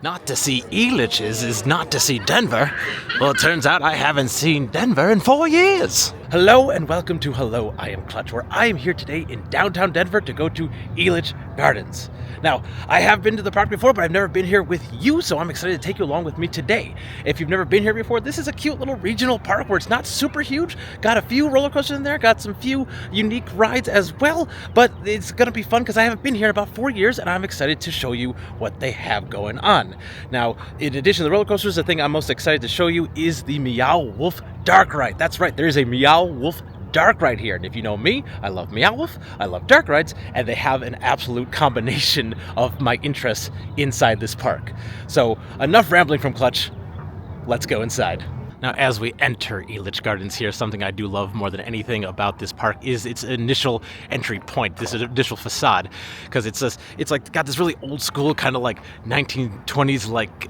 Not to see Elitches is not to see Denver. Well, it turns out I haven't seen Denver in 4 years. Hello and welcome to Hello, I Am Clutch, where I am here today in downtown Denver to go to Elitch Gardens. Now, I have been to the park before, but I've never been here with you, so I'm excited to take you along with me today. If you've never been here before, this is a cute little regional park where it's not super huge. Got a few roller coasters in there, got some few unique rides as well, but it's going to be fun because I haven't been here in about 4 years, and I'm excited to show you what they have going on. Now, in addition to the roller coasters, the thing I'm most excited to show you is the Meow Wolf dark ride. That's right, there is a Meow Wolf dark ride here, and if you know me, I love Meow Wolf, I love dark rides, and they have an absolute combination of my interests inside this park. So enough rambling from Clutch, let's go inside. Now, as we enter Elitch Gardens here, something I do love more than anything about this park is its initial entry point, this initial facade, because it's like got this really old school kind of like 1920s like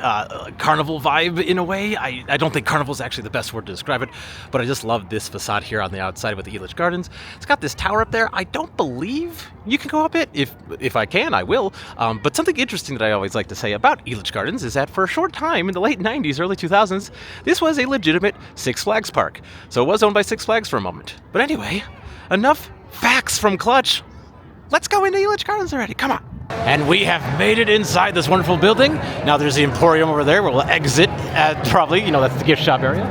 carnival vibe in a way. I don't think carnival is actually the best word to describe it, but I just love this facade here on the outside with the Elitch Gardens. It's got this tower up there. I don't believe you can go up it. If I can, I will. But something interesting that I always like to say about Elitch Gardens is that for a short time in the late 90s, early 2000s, this was a legitimate Six Flags park. So it was owned by Six Flags for a moment. But anyway, enough facts from Clutch. Let's go into Elitch Gardens already. Come on. And we have made it inside this wonderful building. Now there's the Emporium over there where we'll exit at probably, that's the gift shop area.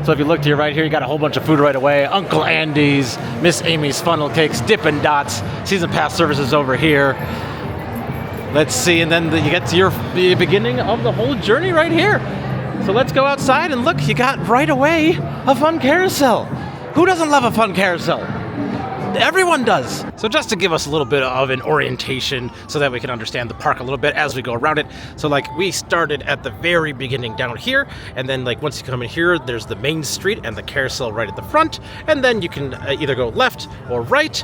So if you look to your right here, you got a whole bunch of food right away. Uncle Andy's, Miss Amy's Funnel Cakes, Dippin' Dots, Season Pass services over here. Let's see, and then you get to the beginning of the whole journey right here. So let's go outside and look, you got right away a fun carousel. Who doesn't love a fun carousel? Everyone does. So just to give us a little bit of an orientation so that we can understand the park a little bit as we go around it. So like we started at the very beginning down here, and then like once you come in here, there's the main street and the carousel right at the front, and then you can either go left or right,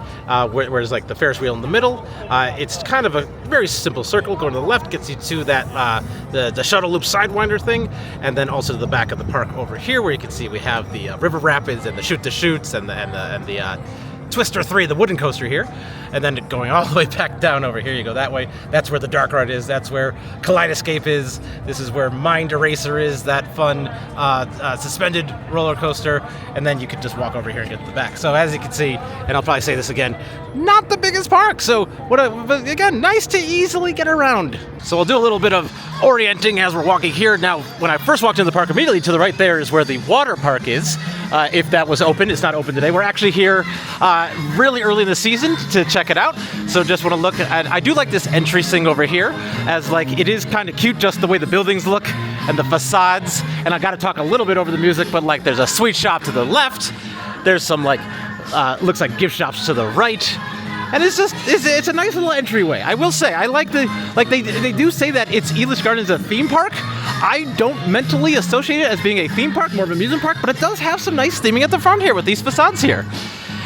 where there's like the Ferris Wheel in the middle. It's kind of a very simple circle. Going to the left gets you to that the shuttle loop Sidewinder thing, and then also to the back of the park over here where you can see we have the river rapids and the shoot the chutes and the Twister 3, the wooden coaster here, and then going all the way back down over here, you go that way. That's where the dark ride is. That's where Kaleidoscape is. This is where Mind Eraser is, that fun suspended roller coaster, and then you can just walk over here and get to the back. So as you can see, and I'll probably say this again, not the biggest park, so but again, nice to easily get around. So we'll do a little bit of orienting as we're walking here. Now, when I first walked into the park, immediately to the right there is where the water park is. If that was open, it's not open today. We're actually here really early in the season to check it out. So just want to look at, I do like this entry thing over here, as like it is kind of cute just the way the buildings look and the facades. And I got to talk a little bit over the music, but like there's a sweet shop to the left. There's some like, looks like gift shops to the right. And it's a nice little entryway. I will say, I like they do say that it's Elitch Gardens a theme park. I don't mentally associate it as being a theme park, more of an amusement park, but it does have some nice theming at the front here with these facades here.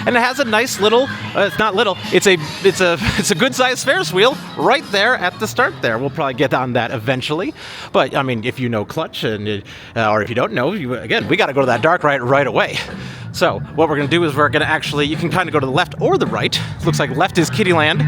And it has a nice little, it's not little, it's a good sized Ferris wheel right there at the start there. We'll probably get on that eventually. But I mean, if you know Clutch, and or if you don't know, again, we got to go to that dark ride right away. So what we're going to do is we're going to actually, you can kind of go to the left or the right. Looks like left is Kiddiland.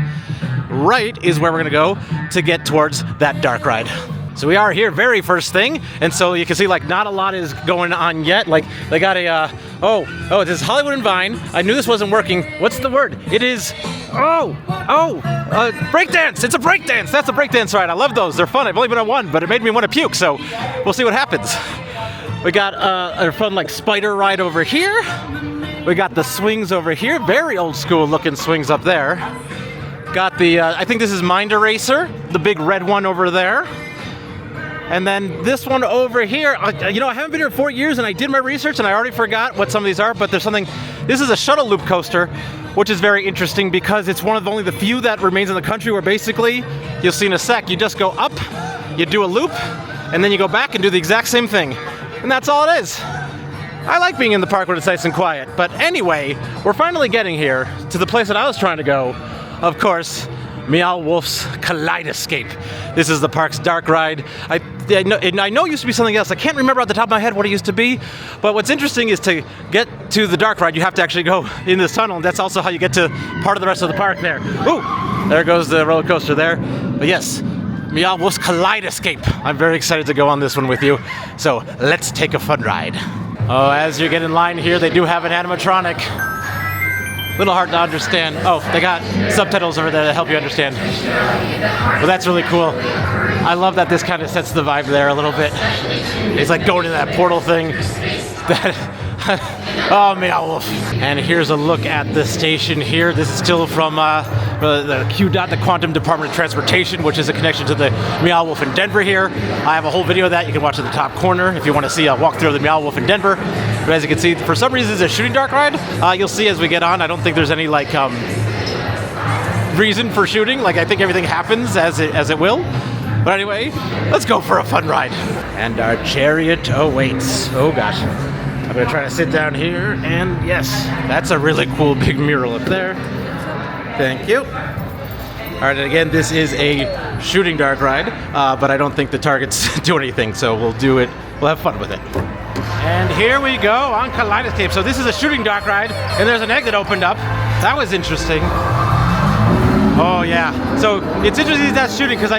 Right is where we're going to go to get towards that dark ride. So we are here very first thing, and so you can see like not a lot is going on yet. Like they got a, it is Hollywood and Vine. I knew this wasn't working. What's the word? It is, breakdance. It's a breakdance. That's a breakdance ride. I love those. They're fun. I've only been on one, but it made me want to puke, so we'll see what happens. We got a fun like spider ride over here. We got the swings over here. Very old school looking swings up there. Got the, I think this is Mind Eraser, the big red one over there. And then this one over here, I haven't been here 4 years and I did my research and I already forgot what some of these are, but there's something, this is a shuttle loop coaster, which is very interesting because it's one of only the few that remains in the country where basically, you'll see in a sec, you just go up, you do a loop, and then you go back and do the exact same thing. And that's all it is. I like being in the park when it's nice and quiet, but anyway, we're finally getting here to the place that I was trying to go, of course, Meow Wolf's Kaleidoscape. This is the park's dark ride. I know it used to be something else. I can't remember off the top of my head what it used to be, but what's interesting is to get to the dark ride, you have to actually go in this tunnel, and that's also how you get to part of the rest of the park there. Ooh, there goes the roller coaster there. But yes, Meow Wolf's Kaleidoscape. I'm very excited to go on this one with you. So let's take a fun ride. Oh, as you get in line here, they do have an animatronic. Little hard to understand. Oh, they got subtitles over there to help you understand. But that's really cool. I love that this kind of sets the vibe there a little bit. It's like going to that portal thing. Oh, Meow Wolf. And here's a look at the station here. This is still from the QDOT, the Quantum Department of Transportation, which is a connection to the Meow Wolf in Denver here. I have a whole video of that you can watch in the top corner if you want to see a walkthrough of the Meow Wolf in Denver. But as you can see, for some reason, it's a shooting dark ride. You'll see as we get on. I don't think there's any like reason for shooting. Like I think everything happens as it will. But anyway, let's go for a fun ride. And our chariot awaits. Oh gosh. I'm gonna try to sit down here, and yes, that's a really cool big mural up there. Thank you. All right, and again, this is a shooting dark ride, but I don't think the targets do anything, so we'll have fun with it. And here we go on Kaleidoscape. So this is a shooting dark ride, and there's an exit opened up. That was interesting. Oh yeah, so it's interesting that's shooting because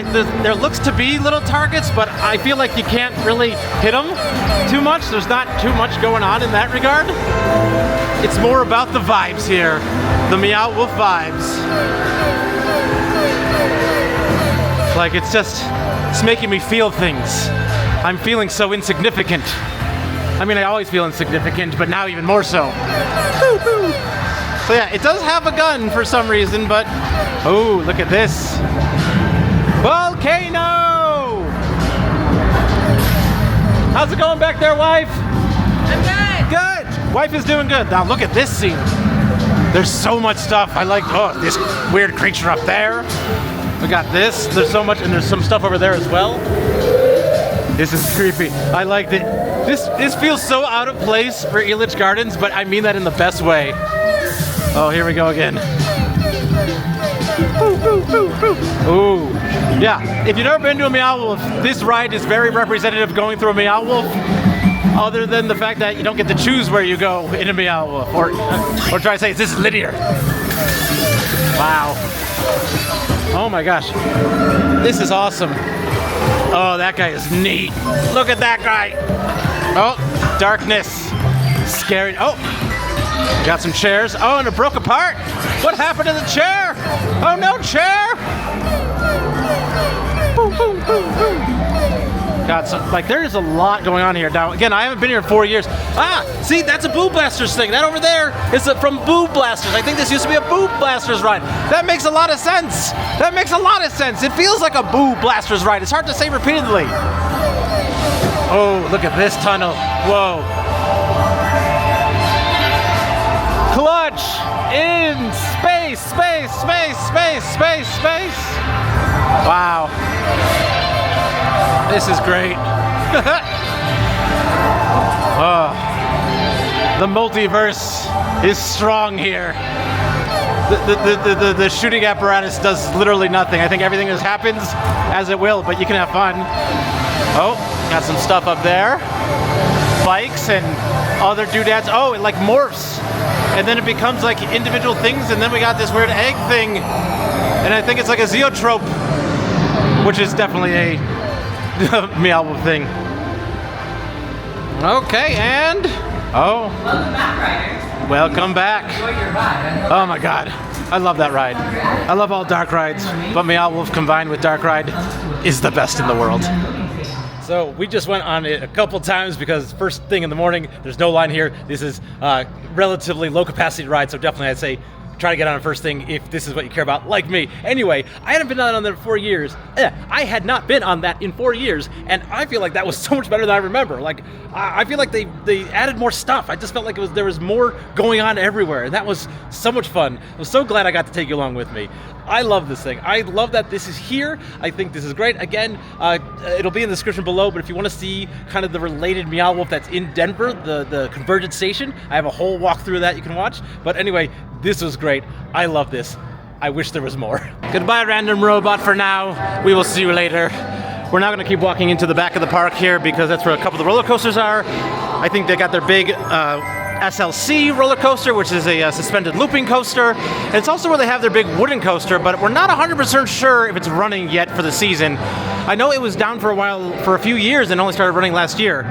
there looks to be little targets, but I feel like you can't really hit them too much. There's not too much going on in that regard. It's more about the vibes here, the Meow Wolf vibes. Like it's making me feel things. I'm feeling so insignificant. I mean, I always feel insignificant, but now even more so. So yeah, it does have a gun for some reason, but oh, look at this. Volcano! How's it going back there, wife? I'm good. Good! Wife is doing good. Now look at this scene. There's so much stuff. I like, oh, this weird creature up there. We got this. There's so much, and there's some stuff over there as well. This is creepy. I like that. This feels so out of place for Elitch Gardens, but I mean that in the best way. Oh, here we go again. Ooh. Yeah, if you've never been to a Meow Wolf, this ride is very representative of going through a Meow Wolf, other than the fact that you don't get to choose where you go in a Meow Wolf, or try to say, this is linear. Wow. Oh my gosh. This is awesome. Oh, that guy is neat. Look at that guy. Oh, darkness. Scary. Oh. Got some chairs. Oh, and it broke apart. What happened to the chair? Oh no, chair! Boom, boom, boom, boom. Got some, like, there is a lot going on here. Now, again, I haven't been here in 4 years. Ah, see, that's a Boo Blasters thing. That over there is from Boo Blasters. I think this used to be a Boo Blasters ride. That makes a lot of sense. That makes a lot of sense. It feels like a Boo Blasters ride. It's hard to say repeatedly. Oh, look at this tunnel. Whoa. Clutch in space, space, space, space, space, space. Wow. This is great. Oh, the multiverse is strong here. The shooting apparatus does literally nothing. I think everything just happens as it will, but you can have fun. Oh, got some stuff up there. Bikes and other doodads. Oh, it like morphs. And then it becomes like individual things, and then we got this weird egg thing. And I think it's like a zeotrope, which is definitely a Meow Wolf thing. Okay, and oh. Welcome back, riders. Welcome back. Enjoy your ride. Oh my god. I love that ride. I love all dark rides, but Meow Wolf combined with dark ride is the best in the world. So we just went on it a couple times because first thing in the morning, there's no line here. This is relatively low capacity ride, so definitely I'd say try to get on it first thing if this is what you care about, like me. Anyway, I hadn't been on that in 4 years. I had not been on that in 4 years, and I feel like that was so much better than I remember. Like, I feel like they added more stuff. I just felt like there was more going on everywhere, and that was so much fun. I was so glad I got to take you along with me. I love this thing. I love that this is here. I think this is great. Again, it'll be in the description below, but if you want to see kind of the related Meow Wolf that's in Denver, the convergent station, I have a whole walkthrough of that you can watch. But anyway, this was great. I love this. I wish there was more. Goodbye, random robot, for now. We will see you later. We're now going to keep walking into the back of the park here because that's where a couple of the roller coasters are. I think they got their big SLC roller coaster, which is a suspended looping coaster. And it's also where they have their big wooden coaster, but we're not 100% sure if it's running yet for the season. I know it was down for a while, for a few years, and only started running last year.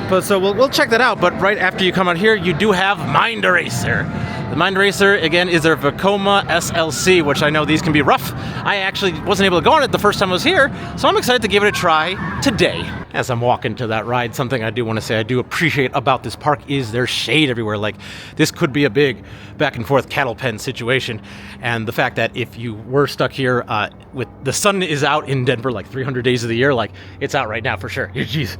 But so we'll check that out. But right after you come out here, you do have Mind Racer. The Mind Racer, again, is their Vekoma SLC, which I know these can be rough. I actually wasn't able to go on it the first time I was here, so I'm excited to give it a try today. As I'm walking to that ride, something I do want to say I do appreciate about this park is there's shade everywhere. Like, this could be a big back and forth cattle pen situation. And the fact that if you were stuck here, with the sun is out in Denver like 300 days of the year, like it's out right now for sure. Jeez.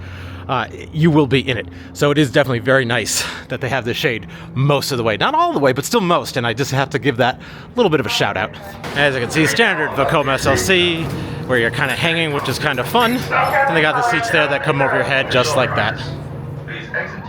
You will be in it. So it is definitely very nice that they have this shade most of the way. Not all the way, but still most, and I just have to give that a little bit of a shout out. As you can see, standard Vekoma SLC, where you're kind of hanging, which is kind of fun. And they got the seats there that come over your head just like that. Please exit.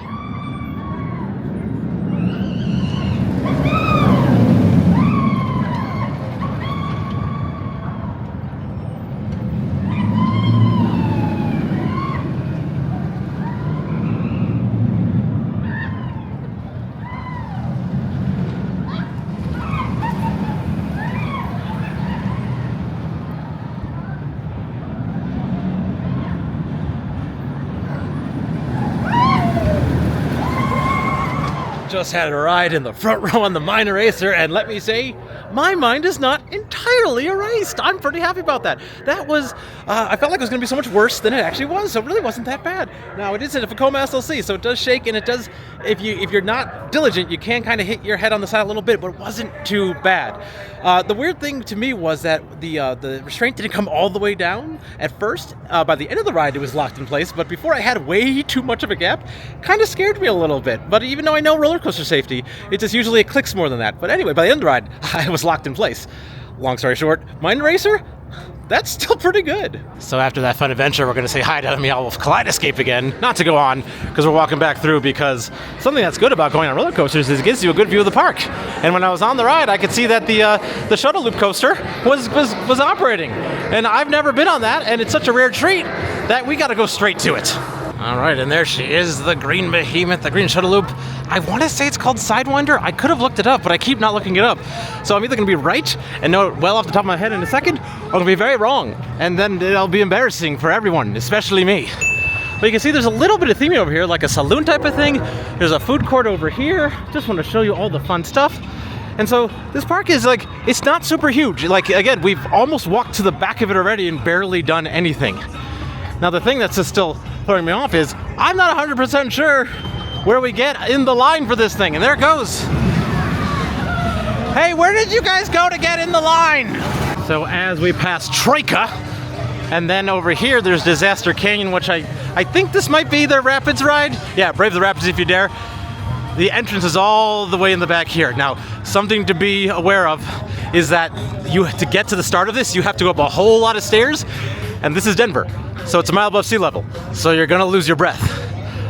Just had a ride in the front row on the Mind Racer, and let me say, my mind is not entirely erased. I'm pretty happy about that. That was, I felt like it was going to be so much worse than it actually was, so it really wasn't that bad. Now, it is a Vekoma SLC, so it does shake, and it does, if you're not diligent, you can kind of hit your head on the side a little bit, but it wasn't too bad. The weird thing to me was that the restraint didn't come all the way down at first. By the end of the ride, it was locked in place, but before I had way too much of a gap, kind of scared me a little bit. But even though I know roller coaster safety, it just usually clicks more than that. But anyway, by the end of the ride, I was locked in place. Long story short, Mind Racer, that's still pretty good. So after that fun adventure, we're going to say hi to Meow Wolf Kaleidoscape again. Not to go on, because we're walking back through, because something that's good about going on roller coasters is it gives you a good view of the park. And when I was on the ride, I could see that the shuttle loop coaster was operating. And I've never been on that, and it's such a rare treat that we got to go straight to it. All right, and there she is, the green behemoth, the green shuttle loop. I want to say it's called Sidewinder. I could have looked it up, but I keep not looking it up. So I'm either going to be right and know it well off the top of my head in a second, or I'm going to be very wrong. And then it'll be embarrassing for everyone, especially me. But you can see there's a little bit of theming over here, like a saloon type of thing. There's a food court over here. Just want to show you all the fun stuff. And so this park is like, it's not super huge. Like, again, we've almost walked to the back of it already and barely done anything. Now, the thing that's just still throwing me off is I'm not 100% sure where we get in the line for this thing. And there it goes. Hey, where did you guys go to get in the line? So as we pass Troika, and then over here there's Disaster Canyon, which I think this might be their Rapids ride. Yeah, Brave the Rapids if you dare. The entrance is all the way in the back here. Now, something to be aware of is that to get to the start of this, you have to go up a whole lot of stairs, and this is Denver. So it's a mile above sea level, so you're gonna lose your breath.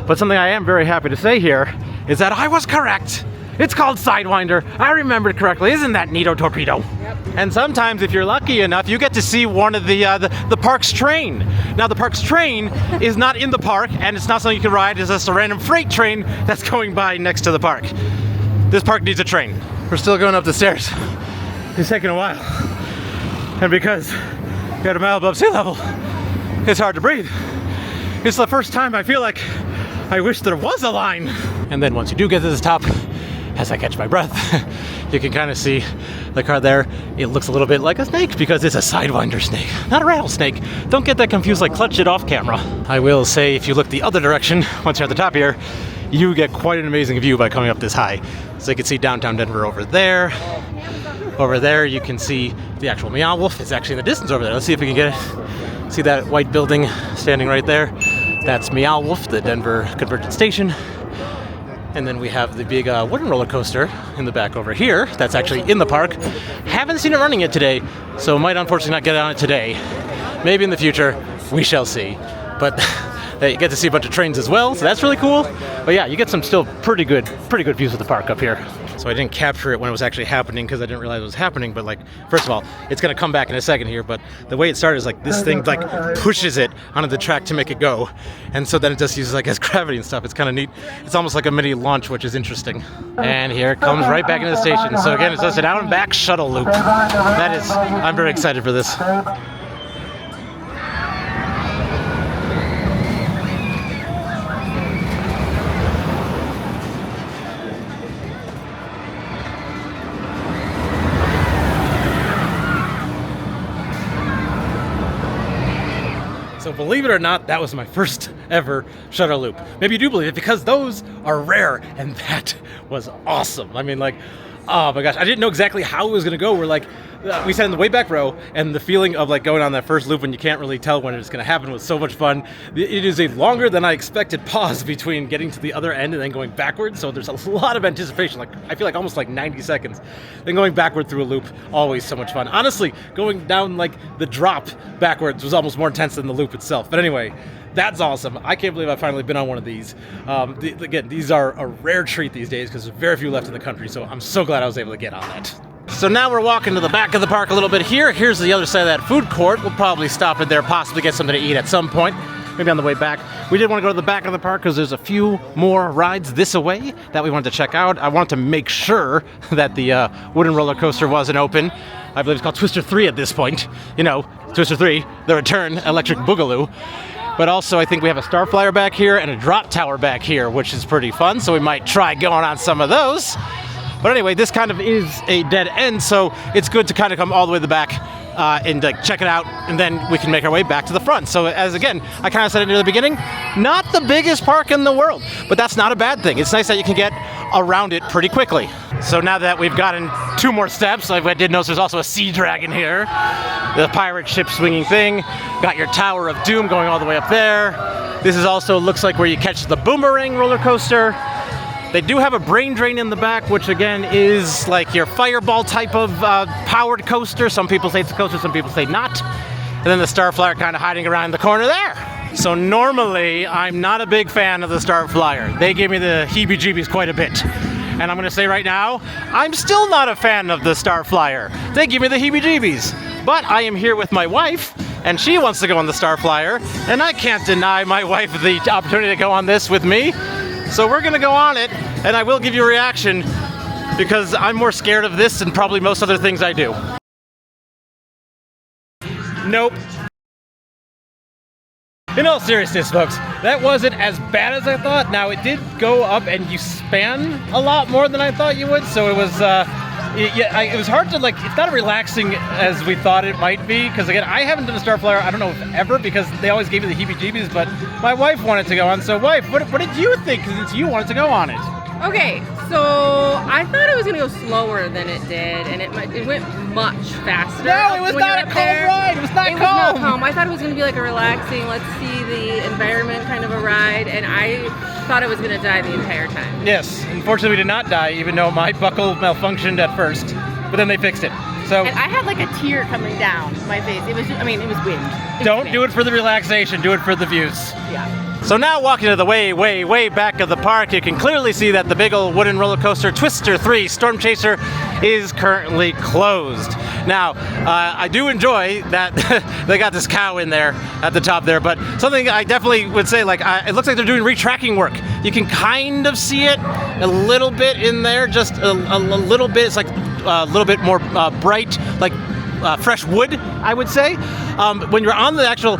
But something I am very happy to say here is that I was correct. It's called Sidewinder. I remembered correctly. Isn't that neato torpedo? Yep. And sometimes, if you're lucky enough, you get to see one of the park's train. Now, the park's train is not in the park, and it's not something you can ride. It's just a random freight train that's going by next to the park. This park needs a train. We're still going up the stairs. It's taking a while. And because you're at a mile above sea level, it's hard to breathe. It's the first time I feel like I wish there was a line. And then once you do get to the top, as I catch my breath, you can kind of see the car there. It looks a little bit like a snake because it's a Sidewinder snake, not a rattlesnake. Don't get that confused like Clutch it off camera. I will say, if you look the other direction, once you're at the top here, you get quite an amazing view by coming up this high. So you can see downtown Denver over there. Over there, you can see the actual Meow Wolf. It's actually in the distance over there. Let's see if we can get it. See that white building standing right there? That's Meow Wolf, the Denver Convergence Station. And then we have the big wooden roller coaster in the back over here. That's actually in the park. Haven't seen it running yet today, so might unfortunately not get on it today. Maybe in the future, we shall see. But You get to see a bunch of trains as well, so that's really cool. But yeah, you get some still pretty good views of the park up here. So I didn't capture it when it was actually happening because I didn't realize it was happening. But like, first of all, it's gonna come back in a second here. But the way it started is like this thing like pushes it onto the track to make it go, and so then it just uses like as gravity and stuff. It's kind of neat. It's almost like a mini launch, which is interesting. And here it comes right back into the station. So again, it's just an out and back shuttle loop. I'm very excited for this. So believe it or not, that was my first ever shuttle loop. Maybe you do believe it because those are rare, and that was awesome. I mean, like, oh my gosh, I didn't know exactly how it was gonna go. We're like, we sat in the way back row, and the feeling of like going on that first loop when you can't really tell when it's gonna happen was so much fun. It is a longer than I expected pause between getting to the other end and then going backwards, so there's a lot of anticipation. Like, I feel like almost like 90 seconds. Then going backward through a loop, always so much fun. Honestly, going down like the drop backwards was almost more intense than the loop itself. But anyway, that's awesome. I can't believe I've finally been on one of these. Again, these are a rare treat these days because there's very few left in the country, so I'm so glad I was able to get on that. So now we're walking to the back of the park a little bit here. Here's the other side of that food court. We'll probably stop in there, possibly get something to eat at some point, maybe on the way back. We did want to go to the back of the park because there's a few more rides this away that we wanted to check out. I wanted to make sure that the wooden roller coaster wasn't open. I believe it's called Twister 3 at this point. You know, Twister 3, the return, Electric Boogaloo. But also I think we have a Starflyer back here and a drop tower back here, which is pretty fun, so we might try going on some of those. But anyway, this kind of is a dead end, so it's good to kind of come all the way to the back and check it out, and then we can make our way back to the front. So as again, I kind of said it near the beginning, not the biggest park in the world, but that's not a bad thing. It's nice that you can get around it pretty quickly. So now that we've gotten 2 more steps, I did notice there's also a sea dragon here, the pirate ship swinging thing. Got your Tower of Doom going all the way up there. This is also looks like where you catch the boomerang roller coaster. They do have a brain drain in the back, which again is like your fireball type of powered coaster. Some people say it's a coaster, some people say not. And then the Starflyer kind of hiding around the corner there. So normally, I'm not a big fan of the Starflyer. They give me the heebie-jeebies quite a bit. And I'm gonna say right now, I'm still not a fan of the Starflyer. They give me the heebie-jeebies. But I am here with my wife, and she wants to go on the Starflyer, and I can't deny my wife the opportunity to go on this with me. So we're gonna go on it, and I will give you a reaction because I'm more scared of this than probably most other things I do. Nope. In all seriousness, folks, that wasn't as bad as I thought. Now, it did go up and you span a lot more than I thought you would, so it was, it was hard to, like, it's not as relaxing as we thought it might be, because again, I haven't done a Starflyer, I don't know if ever, because they always gave me the heebie-jeebies, but my wife wanted to go on, so wife, what did you think, since you wanted to go on it? Okay, so I thought it was gonna go slower than it did, and it went much faster. No, it was not a calm ride. It was not calm. It was not calm. I thought it was gonna be like a relaxing, let's see the environment kind of a ride, and I thought I was gonna die the entire time. Yes, unfortunately we did not die, even though my buckle malfunctioned at first, but then they fixed it. So and I had like a tear coming down my face. It was just, I mean, it was wind. Don't do it for the relaxation, do it for the views. Yeah. So now walking to the way back of the park, you can clearly see that the big old wooden roller coaster Twister 3 Storm Chaser is currently closed. Now, I do enjoy that they got this cow in there at the top there, but something I definitely would say, like, it looks like they're doing retracking work. You can kind of see it a little bit in there, just a little bit. It's like a little bit more bright, like fresh wood, I would say. When you're on the actual,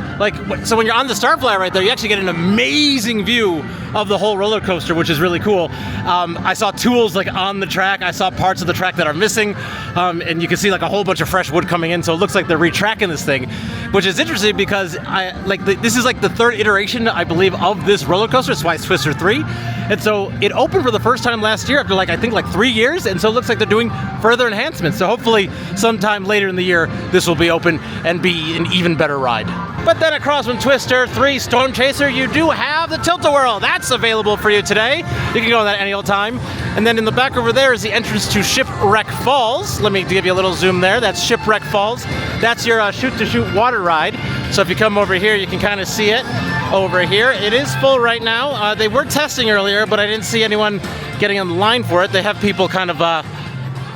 so when you're on the Starflyer right there, you actually get an amazing view of the whole roller coaster, which is really cool. I saw tools like on the track. I saw parts of the track that are missing, and you can see like a whole bunch of fresh wood coming in. So it looks like they're retracking this thing, which is interesting because this is like the 3rd iteration, I believe, of this roller coaster. That's why it's Twister 3. And so it opened for the first time last year after I think 3 years. And so it looks like they're doing further enhancements. So hopefully sometime later in the year, this will be open and be an even better ride. But then across from Twister 3 Storm Chaser, you do have the Tilt-A-Whirl. That's available for you today. You can go on that any old time. And then in the back over there is the entrance to Shipwreck Falls. Let me give you a little zoom there. That's Shipwreck Falls. That's your shoot-to-shoot water ride. So if you come over here, you can kind of see it over here. It is full right now. They were testing earlier, but I didn't see anyone getting in line for it. They have people kind of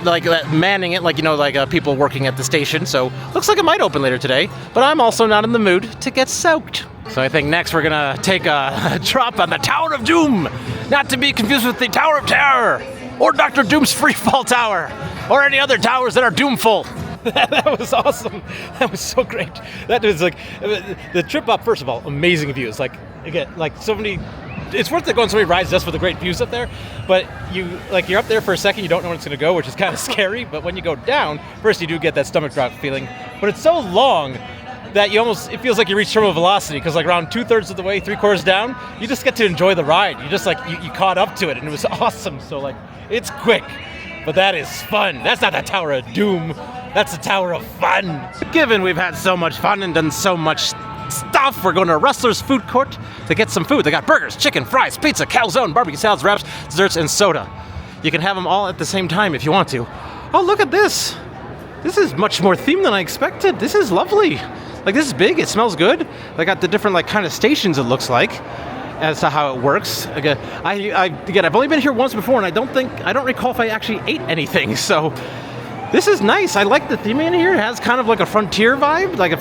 like manning it, like, you know, like people working at the station. So looks like it might open later today, but I'm also not in the mood to get soaked. So I think next we're gonna take a drop on the Tower of Doom, not to be confused with the Tower of Terror or Dr. Doom's Freefall Tower or any other towers that are doomful. That was awesome. That was so great. That was like the trip up. First of all, amazing views. Like again, like so many. It's worth it going so many rides just for the great views up there. But you're up there for a second, you don't know when it's going to go, which is kind of scary. But when you go down, first you do get that stomach drop feeling. But it's so long that it feels like you reach terminal velocity, because like around 2/3 of the way, 3/4 down, you just get to enjoy the ride. You just you caught up to it, and it was awesome. So like it's quick, but that is fun. That's not the Tower of Doom. That's the Tower of Fun. Given we've had so much fun and done so much stuff, we're going to Rustler's food court to get some food. They got burgers, chicken, fries, pizza, calzone, barbecue salads, wraps, desserts, and soda. You can have them all at the same time if you want to. Oh, look at this. This is much more themed than I expected. This is lovely. Like, this is big. It smells good. They got the different like kind of stations, it looks like, as to how it works. Again, I've only been here once before, and I don't recall if I actually ate anything. So this is nice. I like the theme in here. It has kind of like a frontier vibe, like a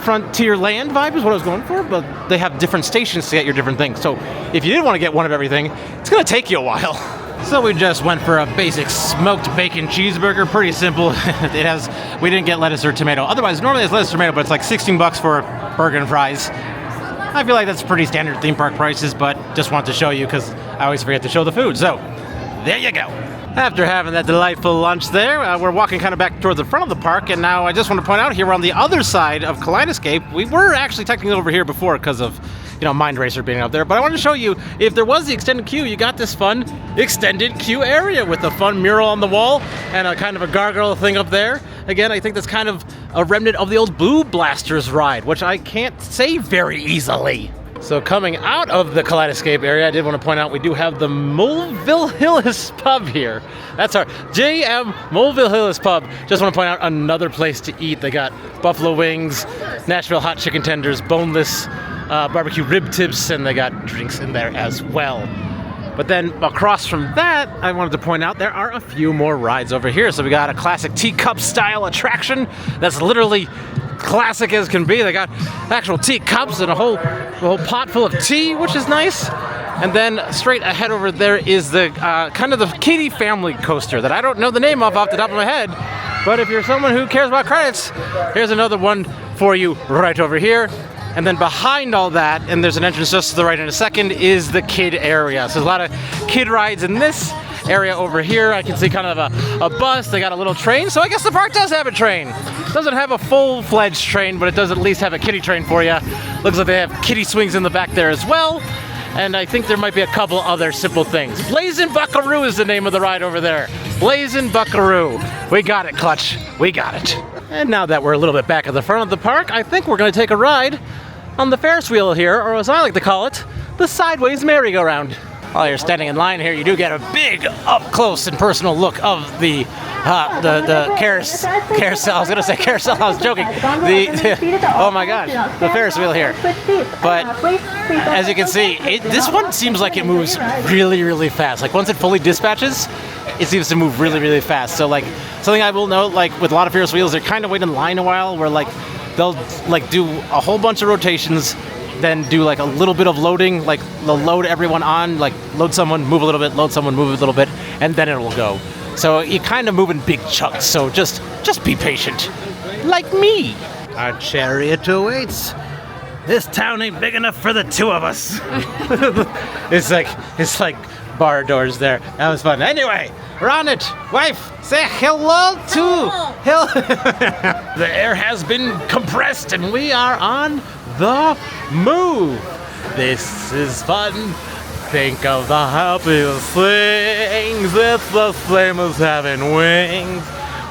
frontier land vibe is what I was going for, but they have different stations to get your different things. So if you did want to get one of everything, it's going to take you a while. So we just went for a basic smoked bacon cheeseburger. Pretty simple. We didn't get lettuce or tomato. Otherwise, normally it's lettuce or tomato, but it's like $16 for a burger and fries. I feel like that's pretty standard theme park prices, but just wanted to show you because I always forget to show the food. So there you go. After having that delightful lunch there, we're walking kind of back towards the front of the park, and now I just want to point out here we're on the other side of Kaleidoscape. We were actually technically over here before because of, Mind Racer being up there, but I wanted to show you, if there was the extended queue, you got this fun extended queue area with a fun mural on the wall and a kind of a gargoyle thing up there. Again, I think that's kind of a remnant of the old Boo Blasters ride, which I can't say very easily. So coming out of the Kaleidoscape area, I did want to point out we do have the Mulville Hillis Pub here. That's our JM Mulville Hillis Pub. Just want to point out another place to eat. They got buffalo wings, Nashville hot chicken tenders, boneless barbecue rib tips, and they got drinks in there as well. But then across from that, I wanted to point out there are a few more rides over here. So we got a classic teacup style attraction that's literally classic as can be. They got actual teacups and a whole pot full of tea, which is nice. And then straight ahead over there is the kind of the Kitty family coaster that I don't know the name of off the top of my head. But if you're someone who cares about credits, here's another one for you right over here. And then behind all that, and there's an entrance just to the right in a second, is the kid area. So there's a lot of kid rides in this area over here. I can see kind of a bus. They got a little train. So I guess the park does have a train. It doesn't have a full-fledged train, but it does at least have a kiddie train for you. Looks like they have kiddie swings in the back there as well. And I think there might be a couple other simple things. Blazin' Buckaroo is the name of the ride over there. Blazin' Buckaroo. We got it, Clutch. We got it. And now that we're a little bit back at the front of the park, I think we're going to take a ride on the Ferris Wheel here, or as I like to call it, the Sideways merry-go-round. While you're standing in line here, you do get a big up-close and personal look of the carousel. I was going to say carousel, I was joking. Oh my gosh, the Ferris wheel here. But as you can see, this one seems like it moves really, really fast. Like once it fully dispatches, it seems to move really, really fast. So like something I will note, like with a lot of Ferris wheels, they're kind of waiting in line a while, where like they'll like do a whole bunch of rotations, then do like a little bit of loading, like they'll load everyone on, like load someone, move a little bit, load someone, move a little bit, and then it will go. So you kind of move in big chunks, so just be patient. Like me. Our chariot awaits. This town ain't big enough for the two of us. It's like bar doors there. That was fun. Anyway, we're on it. Wife, say hello to The air has been compressed and we are on the move. This is fun. Think of the happiest things. It's the same as having wings.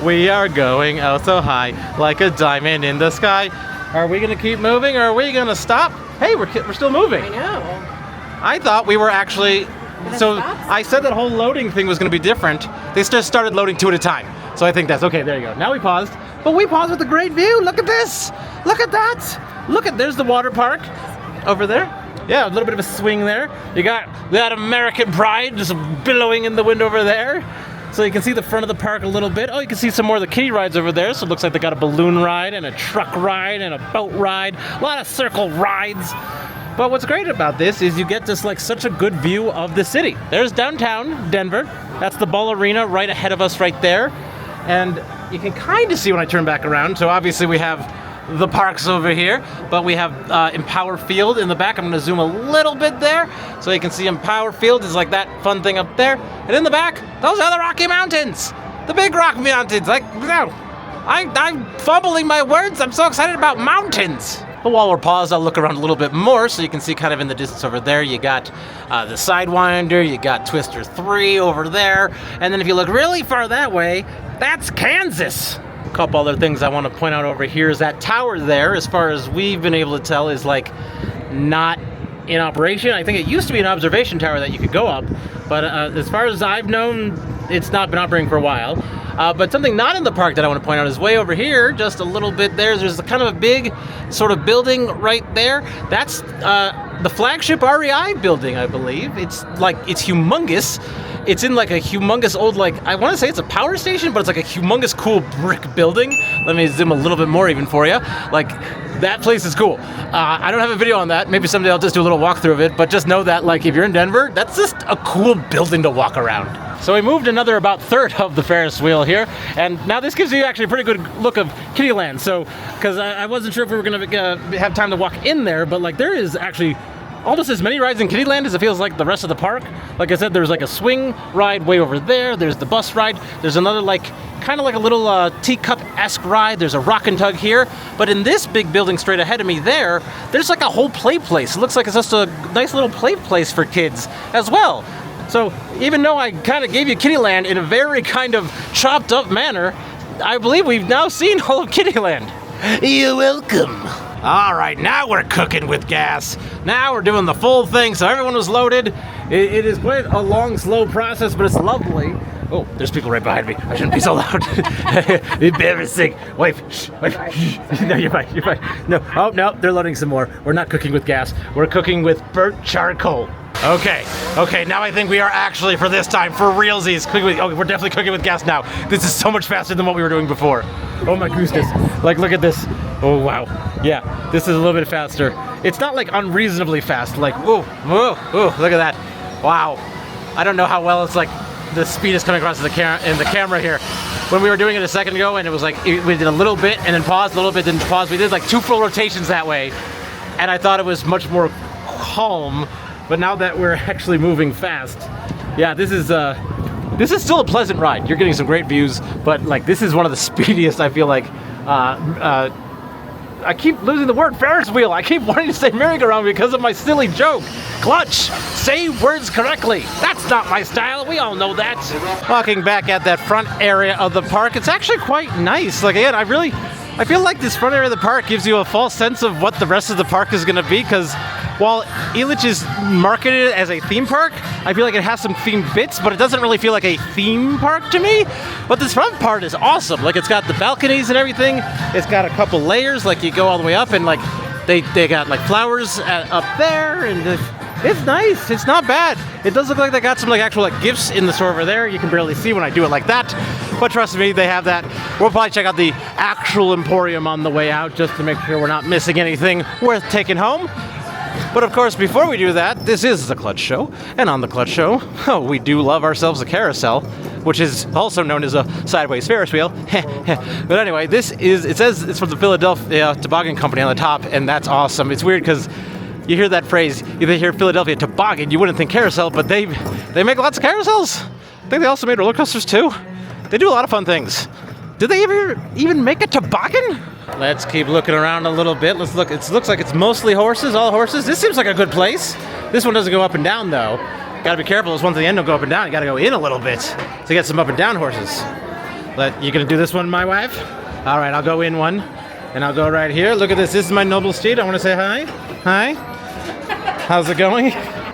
We are going out so high, like a diamond in the sky. Are we gonna keep moving or are we gonna stop? Hey, we're still moving. I know. I thought we were actually, so stops? I said that whole loading thing was gonna be different. They just started loading 2 at a time. So I think that's, okay, there you go. Now we paused, but we paused with a great view. Look at this, look at that. There's the water park over there. Yeah, a little bit of a swing there. You got that American pride just billowing in the wind over there. So you can see the front of the park a little bit. Oh, you can see some more of the kiddie rides over there. So it looks like they got a balloon ride and a truck ride and a boat ride. A lot of circle rides. But what's great about this is you get just like such a good view of the city. There's downtown Denver. That's the Ball Arena right ahead of us right there. And you can kind of see when I turn back around. So obviously we have the parks over here, but we have Empower Field in the back. I'm going to zoom a little bit there so you can see Empower Field is like that fun thing up there. And in the back, those are the Rocky Mountains, the big Rocky Mountains. Like, no, I'm fumbling my words. I'm so excited about mountains. But while we're paused, I'll look around a little bit more so you can see kind of in the distance over there, you got the Sidewinder, you got Twister 3 over there. And then if you look really far that way, that's Kansas. A couple other things I want to point out over here is that tower there, as far as we've been able to tell, is like not in operation. I think it used to be an observation tower that you could go up, but as far as I've known, it's not been operating for a while. But something not in the park that I want to point out is way over here, just a little bit there. There's kind of a big sort of building right there. That's the flagship REI building, I believe. It's humongous. It's in like a humongous old, like, I want to say it's a power station, but it's like a humongous cool brick building. Let me zoom a little bit more even for you. Like, that place is cool. I don't have a video on that. Maybe someday I'll just do a little walkthrough of it, but just know that, like, if you're in Denver, that's just a cool building to walk around. So we moved another about third of the Ferris wheel here, and now this gives you actually a pretty good look of Kiddiland. So, because I wasn't sure if we were going to have time to walk in there, but like there is actually almost as many rides in Kiddiland as it feels like the rest of the park. Like I said, there's like a swing ride way over there. There's the bus ride. There's another like kind of like a little teacup-esque ride. There's a rock and tug here. But in this big building straight ahead of me there's like a whole play place. It looks like it's just a nice little play place for kids as well. So even though I kind of gave you Kiddiland in a very kind of chopped up manner, I believe we've now seen all of Kiddiland. You're welcome. All right, now we're cooking with gas. Now we're doing the full thing, so everyone was loaded. It is quite a long, slow process, but it's lovely. Oh, there's people right behind me. I shouldn't be so loud. Embarrassing. Wife, shh, wife, shh. No, you're fine, you're fine. No, oh, no, they're loading some more. We're not cooking with gas. We're cooking with burnt charcoal. Okay, now I think we are actually, for this time, for realsies, we're definitely cooking with gas now. This is so much faster than what we were doing before. Oh my goodness. Like, look at this. Oh, wow. Yeah, this is a little bit faster. It's not like unreasonably fast. Like, whoa, look at that. Wow. I don't know how well it's like the speed is coming across in the camera here. When we were doing it a second ago and it was like, we did a little bit and then paused, a little bit, then paused. We did like 2 full rotations that way. And I thought it was much more calm. But now that we're actually moving fast, yeah, this is still a pleasant ride. You're getting some great views, but like this is one of the speediest, I feel like. I keep losing the word Ferris wheel. I keep wanting to say merry-go-round because of my silly joke. Clutch, say words correctly. That's not my style. We all know that. Walking back at that front area of the park, it's actually quite nice. Like again, I feel like this front area of the park gives you a false sense of what the rest of the park is going to be, because while Elitch is marketed as a theme park, I feel like it has some themed bits, but it doesn't really feel like a theme park to me. But this front part is awesome. Like, it's got the balconies and everything. It's got a couple layers, like you go all the way up, and like they got like flowers up there, and it's nice. It's not bad. It does look like they got some like actual like gifts in the store over there. You can barely see when I do it like that, but trust me, they have that. We'll probably check out the actual Emporium on the way out just to make sure we're not missing anything worth taking home. But of course, before we do that, this is the Clutch Show, and on the Clutch Show, we do love ourselves a carousel, which is also known as a sideways Ferris wheel. But anyway, it says it's from the Philadelphia Toboggan Company on the top, and that's awesome. It's weird because you hear that phrase, you hear Philadelphia Toboggan, you wouldn't think carousel, but they make lots of carousels. I think they also made roller coasters too. They do a lot of fun things. Did they ever even make a toboggan? Let's keep looking around a little bit. Let's look. It looks like it's mostly horses, all horses. This seems like a good place. This one doesn't go up and down though. Gotta be careful, those ones at the end don't go up and down. You gotta go in a little bit to get some up and down horses. You gonna do this one, my wife? All right, I'll go in one. And I'll go right here. Look at this. This is my noble steed. I want to say hi. Hi. How's it going?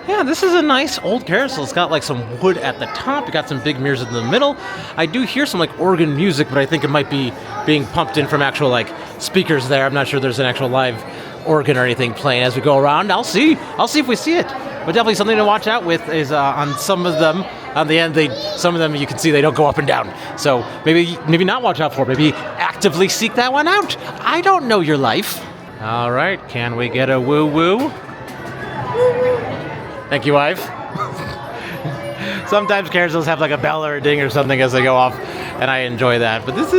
Yeah, this is a nice old carousel. It's got like some wood at the top. You got some big mirrors in the middle. I do hear some like organ music, but I think it might be being pumped in from actual like speakers there. I'm not sure there's an actual live organ or anything playing as we go around. I'll see if we see it. But definitely something to watch out with is on some of them. On the end, some of them you can see they don't go up and down. So maybe not watch out for. Maybe actively seek that one out. I don't know your life. All right, can we get a woo woo? Thank you, wife. Sometimes carousels have like a bell or a ding or something as they go off, and I enjoy that. But this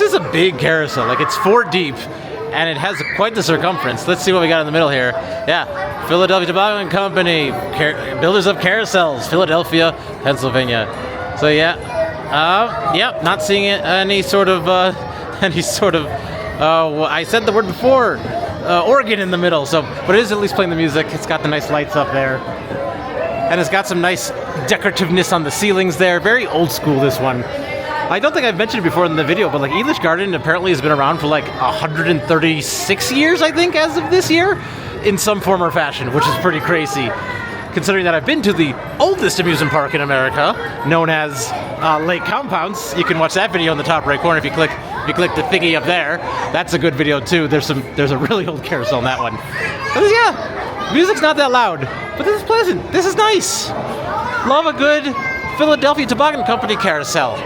is a big carousel. Like it's 4 deep, and it has quite the circumference. Let's see what we got in the middle here. Yeah, Philadelphia Tobacco Company, builders of carousels, Philadelphia, Pennsylvania. So yeah, not seeing any sort of. I said the word before. Organ in the middle, but it is at least playing the music. It's got the nice lights up there, and it's got some nice decorativeness on the ceilings there. Very old school, this one. I don't think I've mentioned it before in the video, but like Elitch Garden apparently has been around for like 136 years, I think, as of this year, in some form or fashion, which is pretty crazy. Considering that I've been to the oldest amusement park in America, known as Lake Compounce. You can watch that video in the top right corner if you click the thingy up there. That's a good video too. There's a really old carousel on that one. But yeah, music's not that loud, but this is pleasant. This is nice. Love a good Philadelphia Tobacco Company carousel.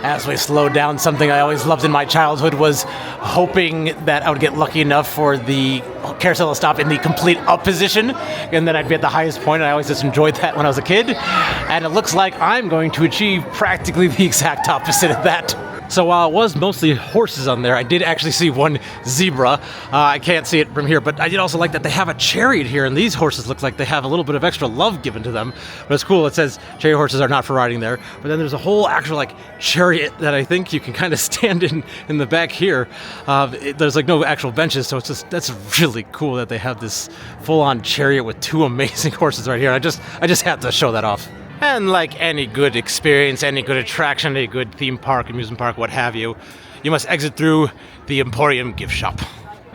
As we slow down, something I always loved in my childhood was hoping that I would get lucky enough for the carousel to stop in the complete up position, and then I'd be at the highest point. I always just enjoyed that when I was a kid, and it looks like I'm going to achieve practically the exact opposite of that. So while it was mostly horses on there, I did actually see one zebra. I can't see it from here, but I did also like that they have a chariot here, and these horses look like they have a little bit of extra love given to them. But it's cool. It says chariot horses are not for riding there. But then there's a whole actual like chariot that I think you can kind of stand in the back here. There's like no actual benches, so that's really cool that they have this full-on chariot with 2 amazing horses right here. I just had to show that off. And like any good experience, any good attraction, any good theme park, amusement park, what have you, you must exit through the Emporium gift shop.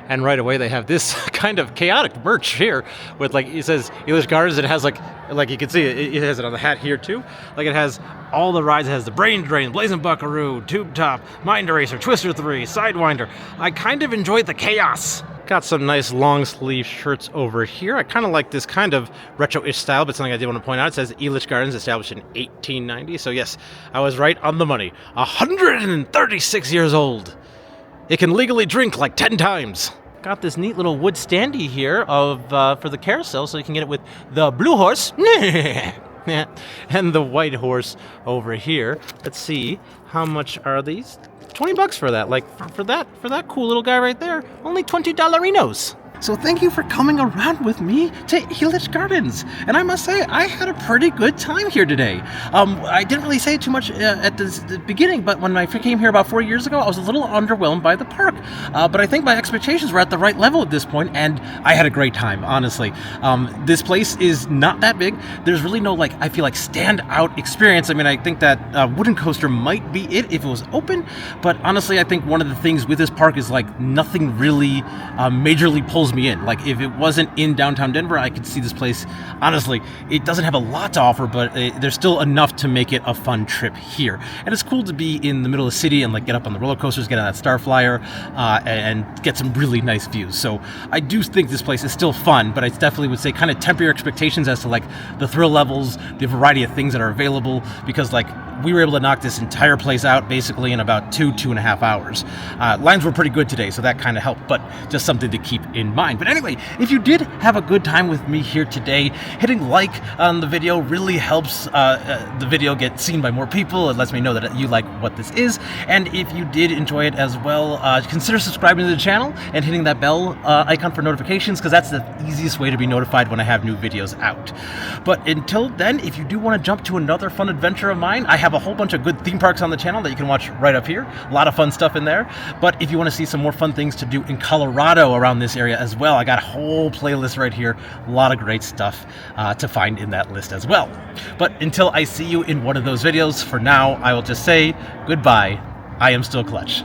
And right away they have this kind of chaotic merch here with like, it says Elitch Gardens. It has like you can see it has it on the hat here too. Like it has all the rides. It has the Brain Drain, Blazing Buckaroo, Tube Top, Mind Eraser, Twister 3, Sidewinder. I kind of enjoyed the chaos. Got some nice long sleeve shirts over here. I kind of like this kind of retro-ish style, but something I did want to point out. It says Elitch Gardens established in 1890. So yes, I was right on the money. 136 years old. It can legally drink like 10 times. Got this neat little wood standee here for the carousel, so you can get it with the blue horse and the white horse over here. Let's see, how much are these? $20 for that. Like for that cool little guy right there, only $20. So thank you for coming around with me to Elitch Gardens. And I must say, I had a pretty good time here today. I didn't really say too much at the beginning, but when I came here about 4 years ago, I was a little underwhelmed by the park. But I think my expectations were at the right level at this point, and I had a great time, honestly. This place is not that big. There's really no, I feel like standout experience. I mean, I think that wooden coaster might be it if it was open, but honestly, I think one of the things with this park is nothing really majorly pulls me in. Like if it wasn't in downtown Denver, I could see this place. Honestly, it doesn't have a lot to offer, but there's still enough to make it a fun trip here. And it's cool to be in the middle of the city and get up on the roller coasters, get on that Starflyer, and get some really nice views. So I do think this place is still fun, but I definitely would say kind of temper your expectations as to the thrill levels, the variety of things that are available, because we were able to knock this entire place out basically in about 2.5 hours. Lines were pretty good today, so that kind of helped, but just something to keep in mind. But anyway, if you did have a good time with me here today, hitting like on the video really helps the video get seen by more people. It lets me know that you like what this is. And if you did enjoy it as well, consider subscribing to the channel and hitting that bell icon for notifications, because that's the easiest way to be notified when I have new videos out. But until then, if you do want to jump to another fun adventure of mine, I have a whole bunch of good theme parks on the channel that you can watch right up here. A lot of fun stuff in there. But if you want to see some more fun things to do in Colorado around this area as well, I got a whole playlist right here. A lot of great stuff to find in that list as well. But until I see you in one of those videos, for now, I will just say goodbye. I am still Clutch.